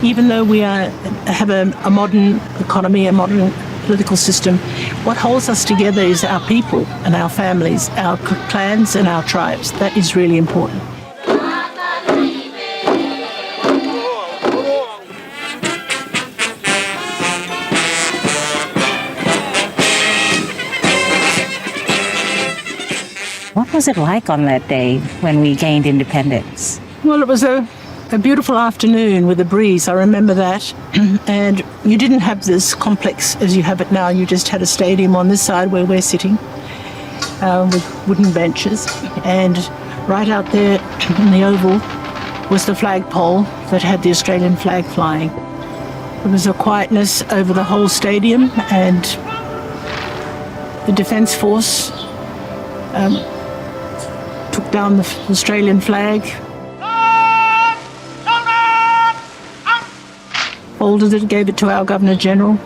Even though we have a modern economy, a modern political system, what holds us together is our people and our families, our clans and our tribes. That is really important. What was it like on that day when we gained independence? Well, it was a beautiful afternoon with a breeze. I remember that. And you didn't have this complex as you have it now. You just had a stadium on this side where we're sitting with wooden benches. And right out there in the oval was the flagpole that had the Australian flag flying. There was a quietness over the whole stadium, and the Defence Force took down the Australian flag, folded it, gave it to our Governor-General,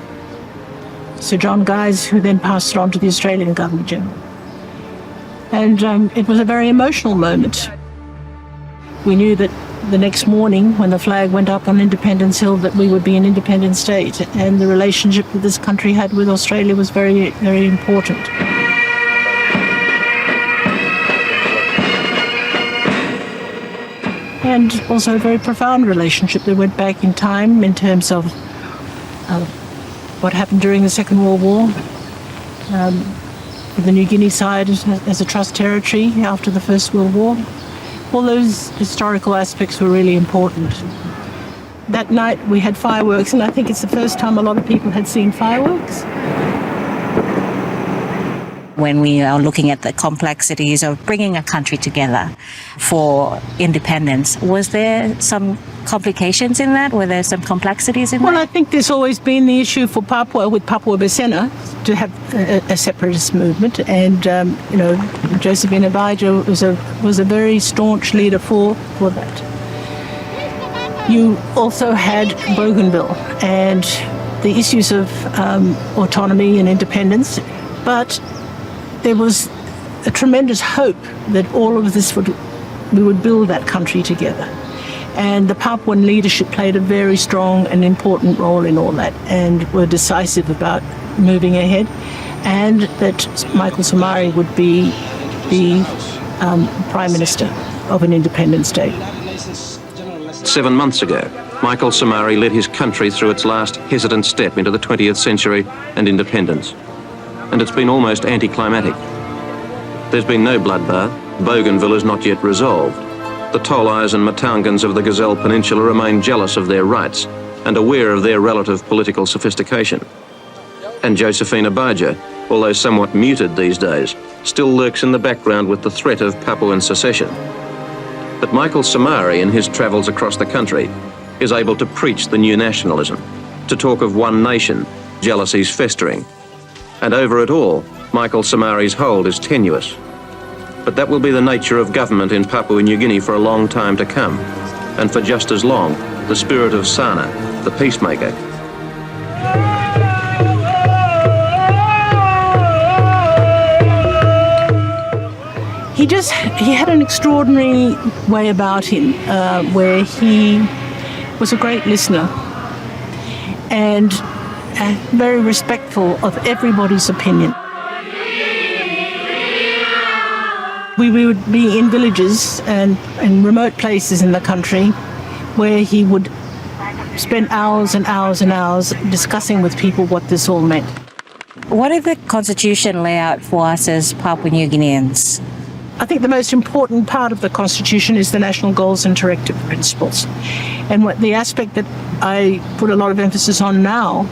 Sir John Guise, who then passed it on to the Australian Governor-General. And it was a very emotional moment. We knew that the next morning, when the flag went up on Independence Hill, that we would be an independent state, and the relationship that this country had with Australia was very, very important. And also a very profound relationship that went back in time in terms of what happened during the Second World War, the New Guinea side as a trust territory after the First World War. All those historical aspects were really important. That night we had fireworks, and I think it's the first time a lot of people had seen fireworks. When we are looking at the complexities of bringing a country together for independence, was there some complications in that? Were there some complexities in that? Well, I think there's always been the issue for Papua, with Papua Besena, to have a separatist movement. And, Josephine Abijah was a very staunch leader for that. You also had Bougainville and the issues of autonomy and independence, but there was a tremendous hope that all of this we would build that country together. And the Papuan leadership played a very strong and important role in all that, and were decisive about moving ahead, and that Michael Somare would be the Prime Minister of an independent state. 7 months ago, Michael Somare led his country through its last hesitant step into the 20th century and independence. And it's been almost anticlimactic. There's been no bloodbath. Bougainville is not yet resolved. The Tolais and Matangans of the Gazelle Peninsula remain jealous of their rights and aware of their relative political sophistication. And Josephine Abijah, although somewhat muted these days, still lurks in the background with the threat of Papuan secession. But Michael Somare, in his travels across the country, is able to preach the new nationalism, to talk of one nation, jealousies festering. And over it all, Michael Somare's hold is tenuous. But that will be the nature of government in Papua New Guinea for a long time to come. And for just as long, the spirit of Sana, the peacemaker. He had an extraordinary way about him, where he was a great listener and very respectful of everybody's opinion. We would be in villages and in remote places in the country where he would spend hours and hours and hours discussing with people what this all meant. What did the Constitution lay out for us as Papua New Guineans? I think the most important part of the Constitution is the national goals and directive principles. And the aspect that I put a lot of emphasis on now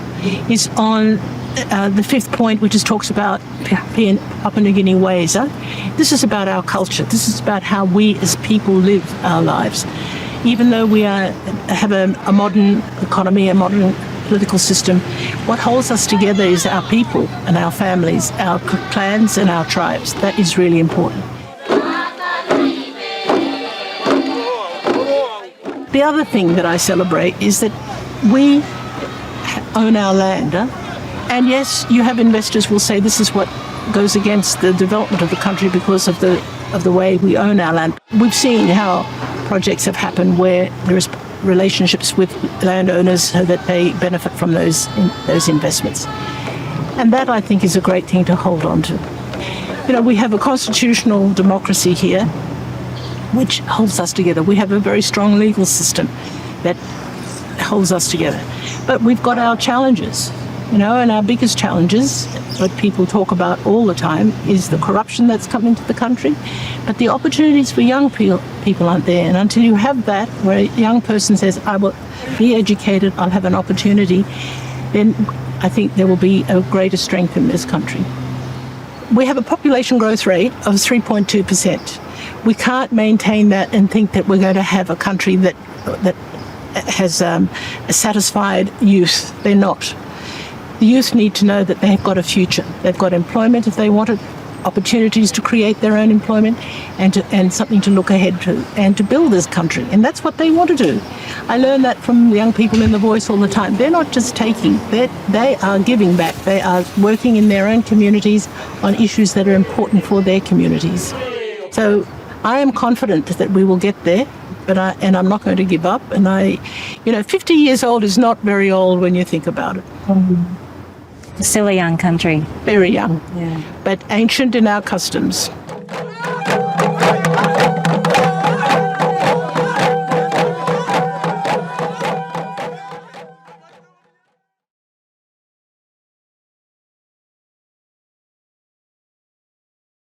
is on the fifth point, which talks about Papua New Guinea ways. This is about our culture. This is about how we as people live our lives. Even though we have a modern economy, a modern political system, what holds us together is our people and our families, our clans and our tribes. That is really important. The other thing that I celebrate is that we own our land. And yes, you have investors who will say this is what goes against the development of the country because of the way we own our land. We've seen how projects have happened where there is relationships with landowners so that they benefit from those investments. And that, I think, is a great thing to hold on to. You know, we have a constitutional democracy here which holds us together. We have a very strong legal system that holds us together. But we've got our challenges, you know, and our biggest challenges, what people talk about all the time, is the corruption that's come into the country. But the opportunities for young people aren't there. And until you have that, where a young person says, I will be educated, I'll have an opportunity, then I think there will be a greater strength in this country. We have a population growth rate of 3.2%. We can't maintain that and think that we're going to have a country that has a satisfied youth. They're not. The youth need to know that they've got a future. They've got employment if they want it, opportunities to create their own employment, and something to look ahead to, and to build this country. And that's what they want to do. I learn that from the young people in The Voice all the time. They're not just taking, they are giving back. They are working in their own communities on issues that are important for their communities. So I am confident that we will get there, and I'm not going to give up. And 50 years old is not very old when you think about it. Still a young country. Very young, yeah. but ancient in our customs.